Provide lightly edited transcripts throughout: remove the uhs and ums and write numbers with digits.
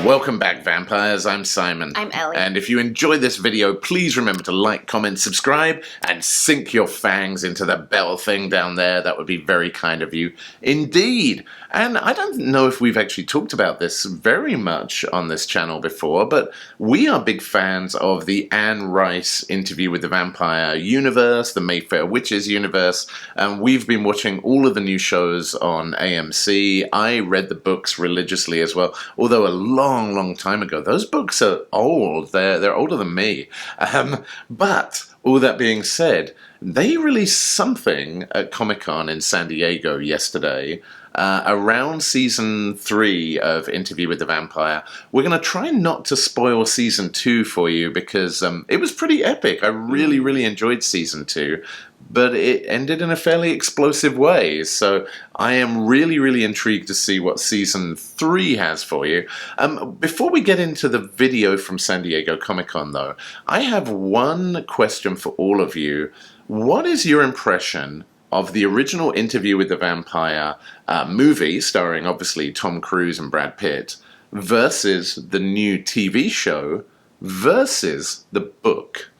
Welcome back, vampires. I'm Simon. I'm Ellie. And if you enjoyed this video, please remember to like, comment, subscribe, and sink your fangs into the bell thing down there. That would be very kind of you indeed. And I don't know if we've actually talked about this very much on this channel before, but we are big fans of the Anne Rice interview with the Vampire Universe, the Mayfair Witches universe, and we've been watching all of the new shows on AMC. I read the books religiously as well, although a long time ago. Those books are old. They're older than me. But all that being said, they released something at Comic-Con in San Diego yesterday around season 3 of Interview with the Vampire. We're going to try not to spoil season 2 for you because it was pretty epic. I really enjoyed season 2, but it ended in a fairly explosive way. So I am really intrigued to see what season 3 has for you. Before we get into the video from San Diego Comic-Con though, I have one question for all of you. What is your impression of the original Interview with the Vampire movie, starring obviously Tom Cruise and Brad Pitt, versus the new TV show, versus the book?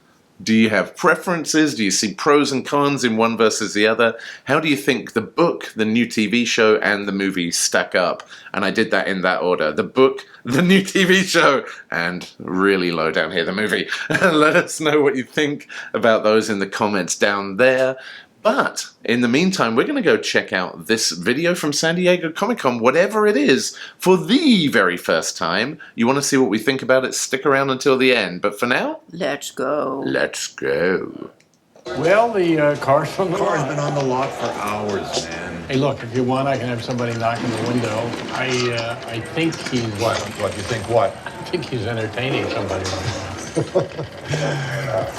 Do you have preferences? Do you see pros and cons in one versus the other? How do you think the book, the new TV show, and the movie stack up? And I did that in that order. The book, the new TV show, and really low down here, the movie. Let us know what you think about those in the comments down there. But in the meantime, we're going to go check out this video from San Diego Comic-Con, whatever it is, for the very first time. You want to see what we think about it? Stick around until the end. But for now, let's go. Let's go. Well, the car's on the Car's lot. been on the lot for hours, man. Hey, look, if you want, I can have somebody knock on the window. I think he's... What? You think what? I think he's entertaining somebody right now.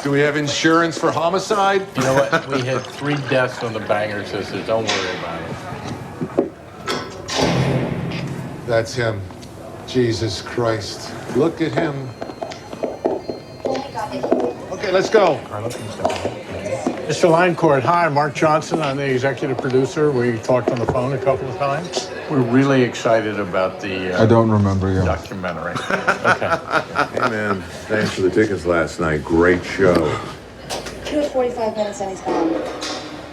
Do we have insurance for homicide? You know what? We had 3 deaths on the Banger Sisters. Don't worry about it. That's him. Jesus Christ. Look at him. Okay, let's go. Mr. Lioncourt, hi, Mark Johnson. I'm the executive producer. We talked on the phone a couple of times. We're really excited about the I don't remember you. documentary. Okay. Hey, man. Thanks for the tickets last night. Great show. 2 at 45 minutes and he's gone.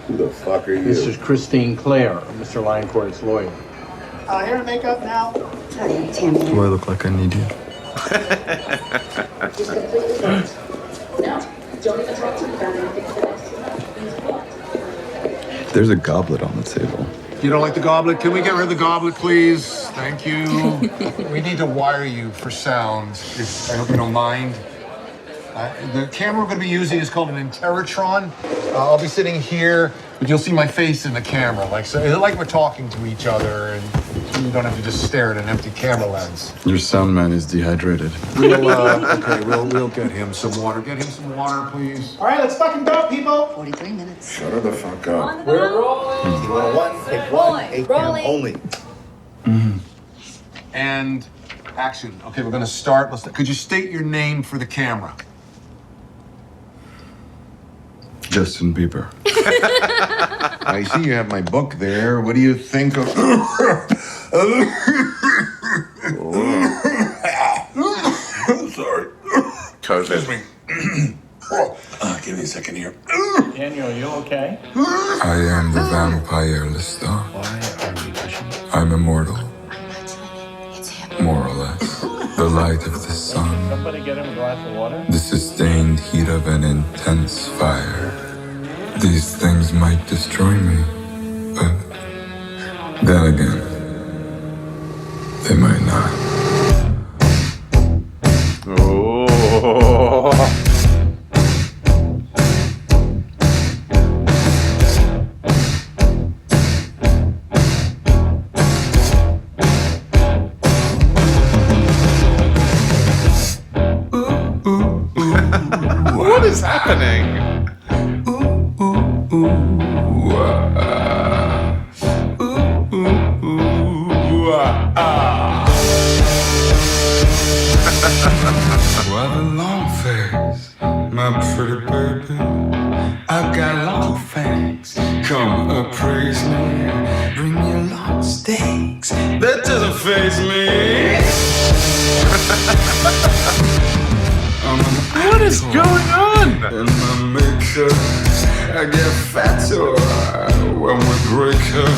Who the fuck are you? This is Christine Clare, Mr. Lioncourt's lawyer. Hair and makeup now. Honey, Do I look like I need you? He's completely booked. No, don't even talk to me about anything for the next 2 months. He's booked. There's a goblet on the table. You don't like the goblet? Can we get rid of the goblet, please? Thank you. We need to wire you for sound. I hope you don't mind. The camera we're going to be using is called an Interrotron. I'll be sitting here, but you'll see my face in the camera. Like we're talking to each other, and you don't have to just stare at an empty camera lens. Your sound man is dehydrated. We'll get him some water. Get him some water, please. All right, let's fucking go, people. 43 minutes. Shut her the fuck up. We're rolling. Rolling. Only. And action. Okay, we're gonna start. Could you state your name for the camera? Justin Bieber. I see you have my book there. What do you think of... Sorry. COVID. Give me a second here. Daniel, you okay? I am the Vampire Lestat. Why are you pushing? I'm immortal. More or less. The light of the sun. Somebody get him a glass of water? The sustained heat of an intense fire. These things might destroy me, but then again, they might not. Oh. What is happening? What a long face, my pretty baby. I've got long fangs. Come appraise me. Bring your long steaks. That doesn't faze me. is going on? And my makers, I get fatter when we break her.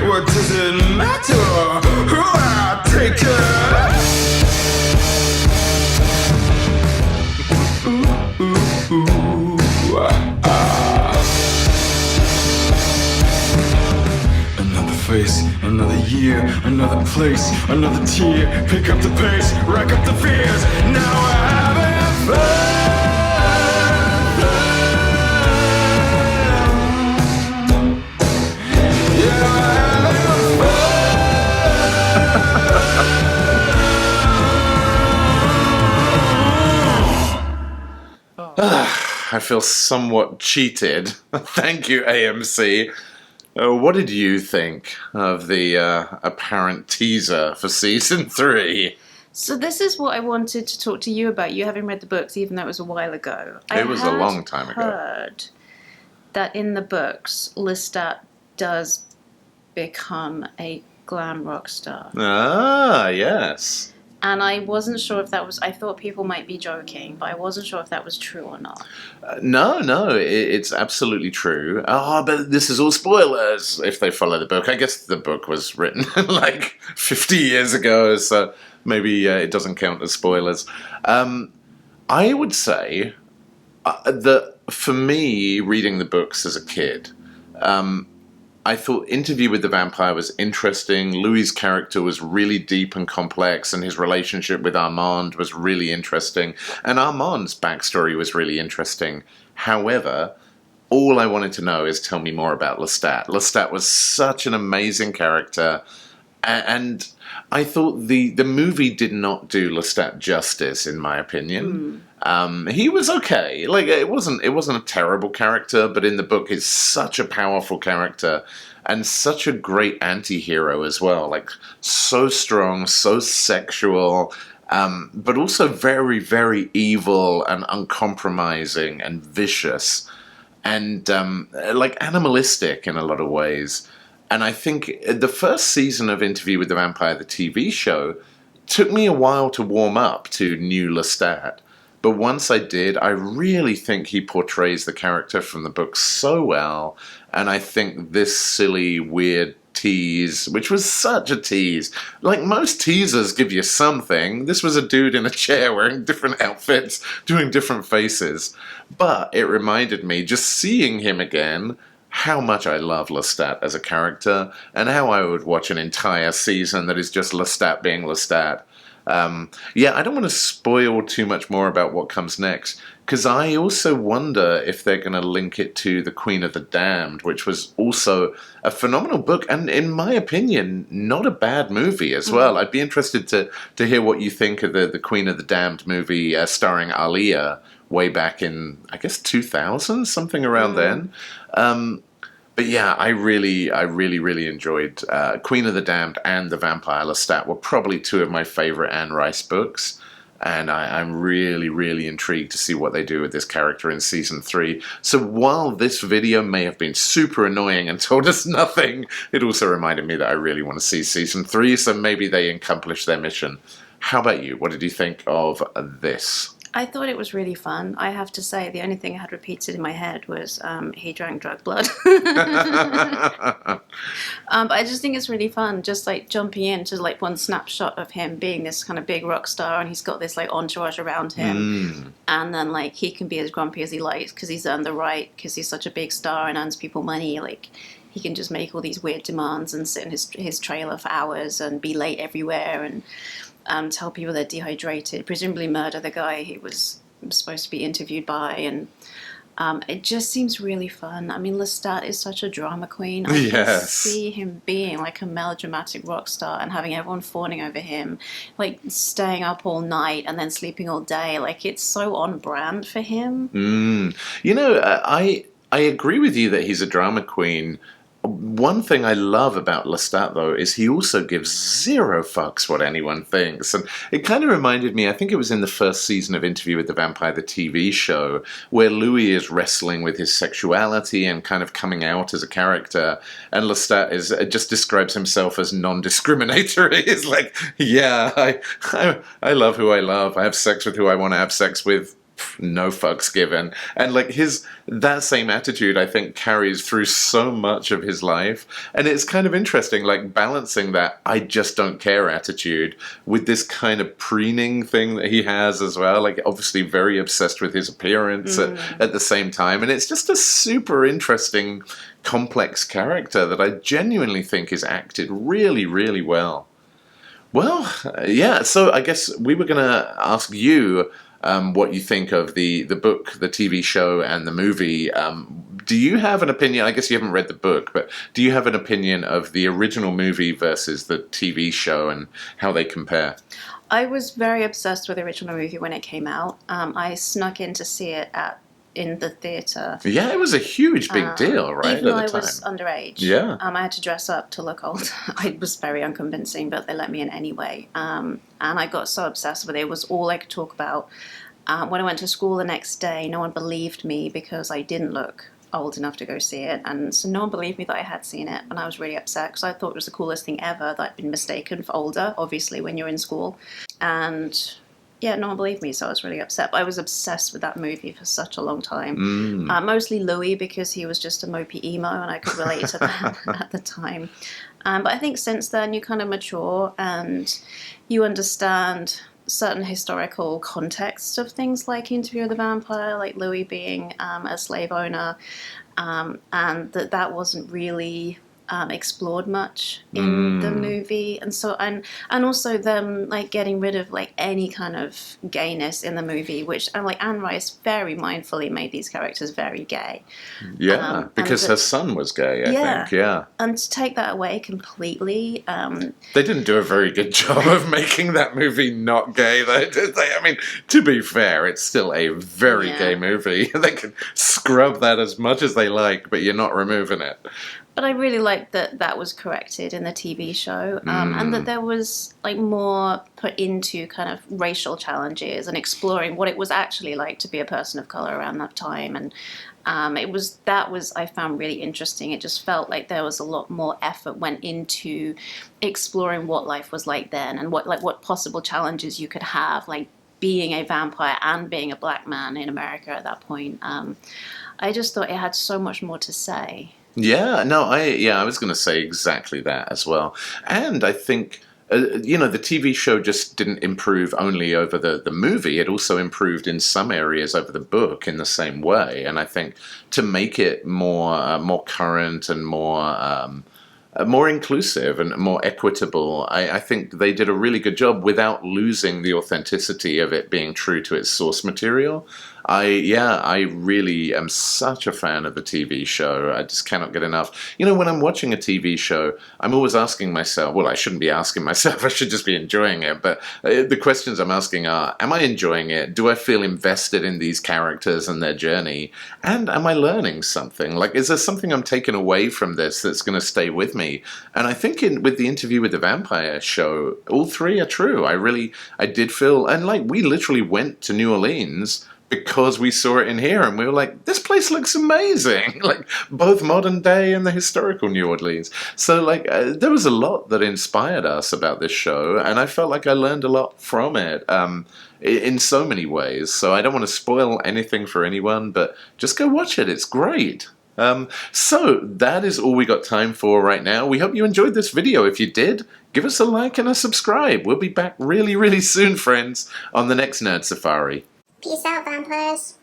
What does it matter who I take her? Another face, another year, another place, another tear. Pick up the pace, rack up the fears. Now we're having fun. I feel somewhat cheated. Thank you, AMC. What did you think of the apparent teaser for season 3? So this is what I wanted to talk to you about. You having read the books, even though it was a while ago. It was a long time ago. I heard that in the books, Lestat does become a glam rock star. Ah, yes. And I wasn't sure if that was... I thought people might be joking, but I wasn't sure if that was true or not. No, it's absolutely true. But this is all spoilers if they follow the book. I guess the book was written like 50 years ago, so maybe it doesn't count as spoilers. I would say that for me, reading the books as a kid, I thought Interview with the Vampire was interesting. Louis's character was really deep and complex, and his relationship with Armand was really interesting. And Armand's backstory was really interesting. However, all I wanted to know is tell me more about Lestat. Lestat was such an amazing character, and I thought the movie did not do Lestat justice, in my opinion. He was okay. Like, it wasn't a terrible character, but in the book he's such a powerful character and such a great anti-hero as well. Like, so strong, so sexual, but also very, very evil and uncompromising and vicious and like animalistic in a lot of ways. And I think the first season of Interview with the Vampire, the TV show, took me a while to warm up to new Lestat. But once I did, I really think he portrays the character from the book so well. And I think this silly, weird tease, which was such a tease. Like, most teasers give you something. This was a dude in a chair wearing different outfits, doing different faces. But it reminded me, just seeing him again, how much I love Lestat as a character, and how I would watch an entire season that is just Lestat being Lestat. Yeah, I don't want to spoil too much more about what comes next, because I also wonder if they're going to link it to The Queen of the Damned, which was also a phenomenal book, and in my opinion, not a bad movie as well. I'd be interested to hear what you think of the Queen of the Damned movie starring Aaliyah way back in, I guess, 2000, something around then. But yeah, I really enjoyed Queen of the Damned and The Vampire Lestat were probably two of my favorite Anne Rice books. And I'm really intrigued to see what they do with this character in season 3. So while this video may have been super annoying and told us nothing, it also reminded me that I really want to see season 3, so maybe they accomplish their mission. How about you? What did you think of this? I thought it was really fun. I have to say, the only thing I had repeated in my head was he drank drug blood. But I just think it's really fun, just like jumping into like one snapshot of him being this kind of big rock star, and he's got this like entourage around him, and then like he can be as grumpy as he likes because he's earned the right, because he's such a big star and earns people money. Like, he can just make all these weird demands and sit in his trailer for hours and be late everywhere and tell people they're dehydrated, presumably murder the guy he was supposed to be interviewed by, and it just seems really fun. I mean, Lestat is such a drama queen. I can see him being like a melodramatic rock star and having everyone fawning over him, like staying up all night and then sleeping all day. Like, it's so on brand for him. You know, I agree with you that he's a drama queen. One thing I love about Lestat, though, is he also gives zero fucks what anyone thinks. And it kind of reminded me, I think it was in the first season of Interview with the Vampire, the TV show, where Louis is wrestling with his sexuality and kind of coming out as a character. And Lestat just describes himself as non-discriminatory. It's like, yeah, I love who I love. I have sex with who I want to have sex with, no fucks given. And like that same attitude, I think, carries through so much of his life. And it's kind of interesting, like balancing that I just don't care attitude with this kind of preening thing that he has as well. Like obviously very obsessed with his appearance at the same time. And it's just a super interesting, complex character that I genuinely think is acted really, really well. Well, yeah, so I guess we were going to ask you what you think of the book, the TV show, and the movie. Do you have an opinion? I guess you haven't read the book, but do you have an opinion of the original movie versus the TV show and how they compare? I was very obsessed with the original movie when it came out. I snuck in to see it in the theatre. Yeah, it was a huge big deal, right? Even though at the I time. was underage. Yeah. I had to dress up to look old. I was very unconvincing, but they let me in anyway. And I got so obsessed with it. It was all I could talk about. When I went to school the next day, no one believed me because I didn't look old enough to go see it. And so no one believed me that I had seen it. And I was really upset because I thought it was the coolest thing ever that I'd been mistaken for older, obviously, when you're in school. And yeah, no one believed me, so I was really upset. But I was obsessed with that movie for such a long time. Mostly Louis, because he was just a mopey emo, and I could relate to that at the time. But I think since then, you kind of mature, and you understand certain historical context of things like Interview with the Vampire, like Louis being a slave owner, and that wasn't really explored much in the movie, and so and also them like getting rid of like any kind of gayness in the movie, which like Anne Rice very mindfully made these characters very gay. Yeah, because her son was gay, I think. Yeah, and to take that away completely, they didn't do a very good job of making that movie not gay, though, did they? I mean, to be fair, it's still a very gay movie. They can scrub that as much as they like, but you're not removing it. But I really liked that was corrected in the TV show, and that there was like more put into kind of racial challenges and exploring what it was actually like to be a person of color around that time. And that was I found really interesting. It just felt like there was a lot more effort went into exploring what life was like then, and what possible challenges you could have, like being a vampire and being a black man in America at that point. I just thought it had so much more to say. Yeah, no, I was going to say exactly that as well. And I think, the TV show just didn't improve only over the movie. It also improved in some areas over the book in the same way. And I think to make it more current and more inclusive and more equitable, I think they did a really good job without losing the authenticity of it being true to its source material. I really am such a fan of the TV show. I just cannot get enough. When I'm watching a TV show, I'm always asking myself, well, I shouldn't be asking myself, I should just be enjoying it. But the questions I'm asking are, am I enjoying it? Do I feel invested in these characters and their journey? And am I learning something? Like, is there something I'm taking away from this that's going to stay with me? And I think with the Interview with the Vampire show, all three are true. I did feel, and like, we literally went to New Orleans because we saw it in here, and we were like, this place looks amazing, like both modern day and the historical New Orleans. So like there was a lot that inspired us about this show, and I felt like I learned a lot from it in so many ways. So I don't want to spoil anything for anyone, but just go watch it. It's great. So that is all we got time for right now. We hope you enjoyed this video. If you did, give us a like and a subscribe. We'll be back really, really soon, friends, on the next Nerd Safari. Peace out, vampires.